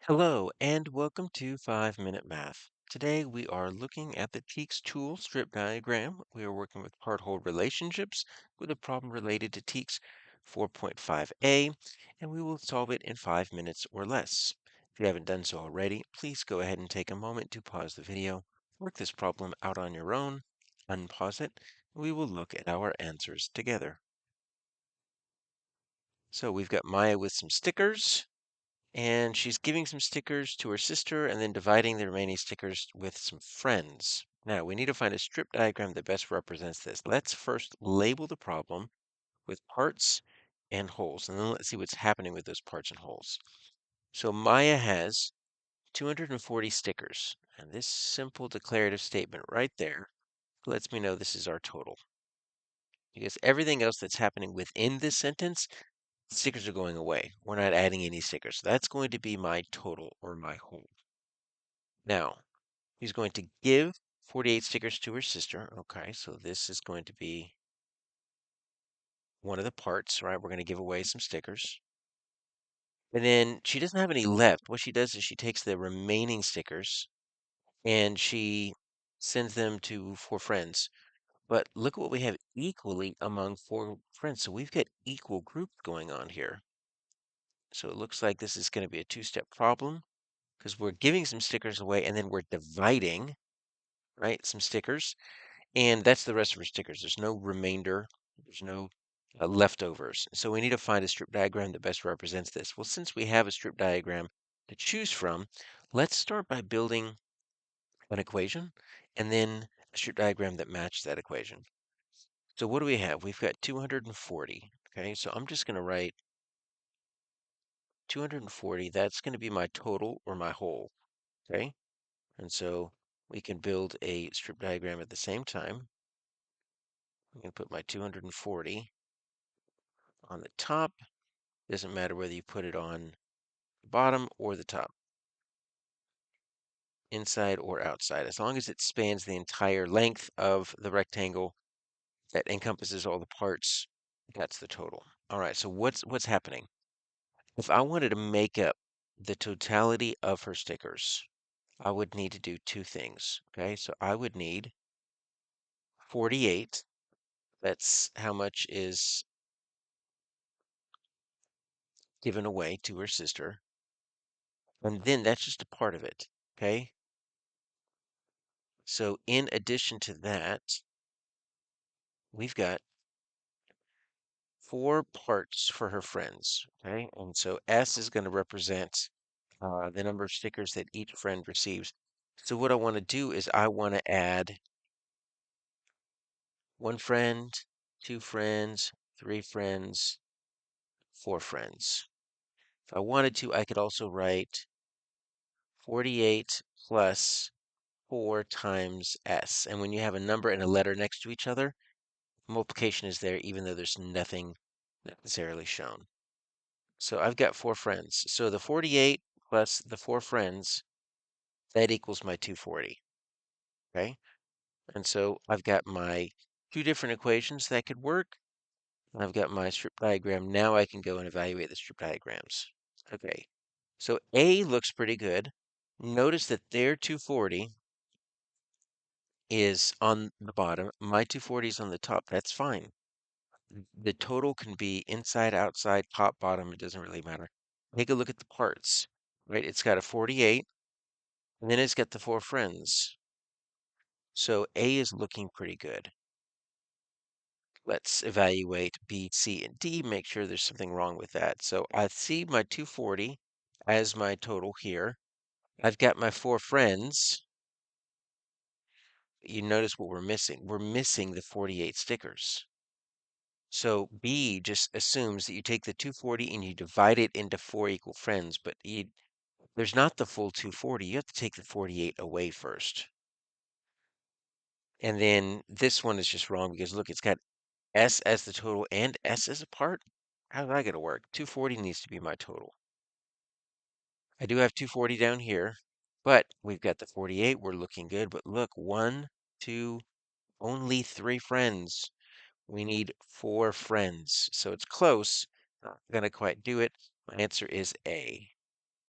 Hello and welcome to 5 Minute Math. Today we are looking at the TEKS tool strip diagram. We are working with part-whole relationships with a problem related to TEKS 4.5a, and we will solve it in 5 minutes or less. If you haven't done so already, please go ahead and take a moment to pause the video, work this problem out on your own, unpause it, and we will look at our answers together. So we've got Maya with some stickers. And she's giving some stickers to her sister and then dividing the remaining stickers with some friends. Now, we need to find a strip diagram that best represents this. Let's first label the problem with parts and wholes, and then let's see what's happening with those parts and wholes. So Maya has 240 stickers, and this simple declarative statement right there lets me know this is our total. Because everything else that's happening within this sentence, stickers are going away. We're not adding any stickers. So that's going to be my total or my whole. Now, he's going to give 48 stickers to her sister. Okay, so this is going to be one of the parts, right? We're going to give away some stickers. And then she doesn't have any left. What she does is she takes the remaining stickers and she sends them to four friends. But look at what we have equally among four friends. So we've got equal groups going on here. So it looks like this is going to be a two-step problem because we're giving some stickers away and then we're dividing, right, some stickers. And that's the rest of our stickers. There's no remainder. There's no leftovers. So we need to find a strip diagram that best represents this. Well, since we have a strip diagram to choose from, let's start by building an equation and then a strip diagram that matches that equation. So what do we have? We've got 240. Okay, so I'm just going to write 240. That's going to be my total or my whole. Okay, and so we can build a strip diagram at the same time. I'm going to put my 240 on the top. Doesn't matter whether you put it on the bottom or the top, inside or outside, as long as it spans the entire length of the rectangle that encompasses all the parts, that's the total. All right, so what's happening? If I wanted to make up the totality of her stickers, I would need to do two things. Okay, so I would need 48. That's how much is given away to her sister. And then that's just a part of it. Okay, so in addition to that, we've got four parts for her friends. Okay, and so S is going to represent the number of stickers that each friend receives. So what I want to do is I want to add one friend, two friends, three friends, four friends. If I wanted to, I could also write 48 plus 4 times S. And when you have a number and a letter next to each other, multiplication is there even though there's nothing necessarily shown. So I've got four friends. So the 48 plus the four friends, that equals my 240. Okay. And so I've got my two different equations that could work. I've got my strip diagram. Now I can go and evaluate the strip diagrams. Okay. So A looks pretty good. Notice that their 240 is on the bottom. My 240 is on the top. That's fine. The total can be inside, outside, top, bottom. It doesn't really matter. Take a look at the parts, right? It's got a 48, and then it's got the four friends. So A is looking pretty good. Let's evaluate B, C, and D, make sure there's something wrong with that. So I see my 240 as my total here. I've got my four friends. You notice what we're missing. We're missing the 48 stickers. So B just assumes that you take the 240 and you divide it into four equal friends, but there's not the full 240. You have to take the 48 away first. And then this one is just wrong because look, it's got S as the total and S as a part. How's that going to work? 240 needs to be my total. I do have 240 down here, but we've got the 48. We're looking good. But look, one, two, only three friends. We need four friends. So it's close. Not going to quite do it. My answer is A.